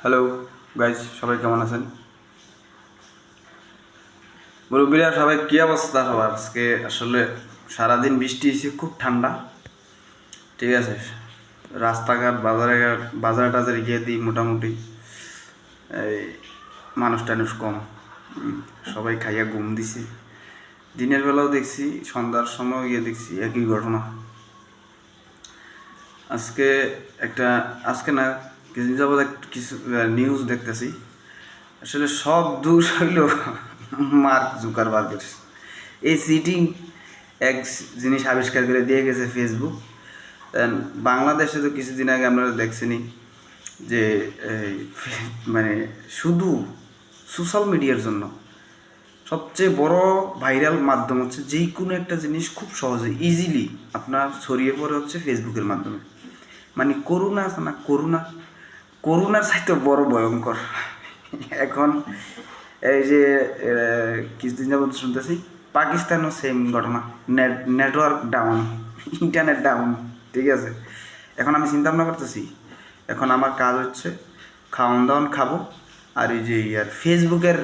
Hello guys, সবাই কেমন আছেন? মুরব্বীরা সবাই কী অবস্থা সবার? আজকে আসলে সারাদিন বৃষ্টি হয়েছে, খুব ঠান্ডা। ঠিক আছে, রাস্তাঘাট বাজার টাজারে গিয়ে দিই মোটামুটি এই মানুষ টানুষ কম। সবাই খাইয়া ঘুম দিছে। দিনের বেলাও দেখছি, সন্ধ্যার সময় গিয়ে দেখছি একই ঘটনা। আজকে আজকে না, কিছুদিন যাবত কিছু নিউজ দেখতেছি। আসলে সব দোষ হইল মার্ক জুকারবার্গের। এই সিটিং এক জিনিস আবিষ্কার করে দিয়ে গেছে ফেসবুক। বাংলাদেশে তো কিছুদিন আগে আপনারা দেখছেনই যে মানে শুধু সোশ্যাল মিডিয়ার জন্য সবচেয়ে বড় ভাইরাল মাধ্যম হচ্ছে যে কোনো একটা জিনিস খুব সহজে ইজিলি আপনার ছড়িয়ে পড়ে হচ্ছে ফেসবুকের মাধ্যমে। মানে করোনা আছে না, করোনার চাইতে বড় ভয়ঙ্কর এখন। এই যে কিছুদিন যাবত শুনতেছি পাকিস্তানও সেম ঘটনা, নেটওয়ার্ক ডাউন, ইন্টারনেট ডাউন। ঠিক আছে, এখন আমি চিন্তা ভাবনা করতেছি, এখন আমার কাজ হচ্ছে খাওয়ান দাওয়ান খাবো, আর এই যে ফেসবুকের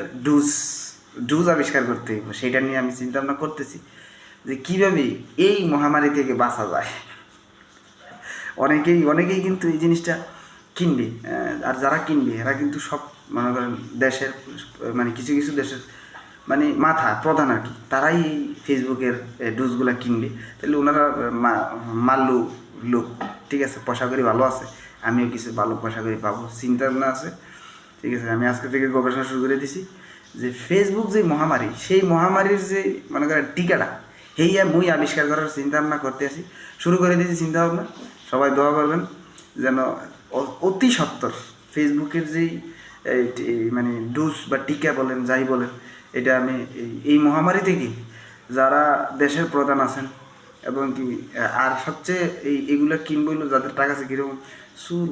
ডুজ আবিষ্কার করতে হবে, সেটা নিয়ে আমি চিন্তা ভাবনা করতেছি যে কীভাবে এই মহামারী থেকে বাঁচা যায়। অনেকেই কিন্তু এই জিনিসটা কিনবে, আর যারা কিনবে এরা কিন্তু সব মনে করেন দেশের, মানে কিছু কিছু দেশের মানে প্রধান আর কি, তারাই এই ফেসবুকের ডোজগুলো কিনবে। তাহলে ওনারা মাল্লু লোক, ঠিক আছে, পয়সা করি ভালো আছে, আমিও কিছু ভালো পয়সা করি পাবো, চিন্তা ভাবনা আছে। ঠিক আছে, আমি আজকে থেকে গবেষণা শুরু করে দিছি যে ফেসবুক যে মহামারী, সেই মহামারীর যে মনে করেন টিকাটা মুই আবিষ্কার করার চিন্তা ভাবনা করতে আসি, শুরু করে দিয়েছি চিন্তা ভাবনা। সবাই দোয়া করবেন যেন অতি সত্বর ফেসবুকের যেই মানে ডোজ বা টিকা বলেন, যাই বলেন, এটা আমি এই মহামারী থেকে যারা দেশের প্রধান আছেন এবং কি আর সবচেয়ে এগুলো কিনবো যাদের টাকা আছে, কীরকম সুর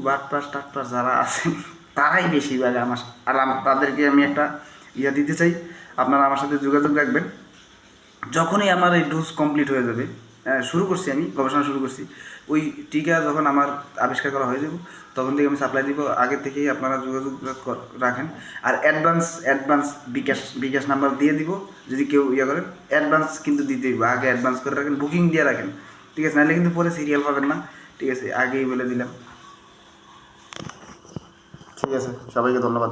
টাটপাস যারা আছেন তারাই বেশিরভাগ আমার, আর তাদেরকে আমি একটা দিতে চাই, আপনারা আমার সাথে যোগাযোগ রাখবেন। যখনই আমার এই ডোজ কমপ্লিট হয়ে যাবে, শুরু করছি, আমি গবেষণা শুরু করছি, ওই টিকা যখন আমার আবিষ্কার করা হয়ে যাবে তখন থেকে আমি সাপ্লাই দিব। আগে থেকেই আপনারা যোগাযোগ রাখেন, আর অ্যাডভান্স বিকাশ নাম্বার দিয়ে দিব। যদি কেউ করেন অ্যাডভান্স কিন্তু দিতে দিব, আগে অ্যাডভান্স করে রাখেন, বুকিং দিয়ে রাখেন। ঠিক আছে, নাহলে কিন্তু পরে সিরিয়াল পাবেন না। ঠিক আছে, আগেই বলে দিলাম। ঠিক আছে, সবাইকে ধন্যবাদ।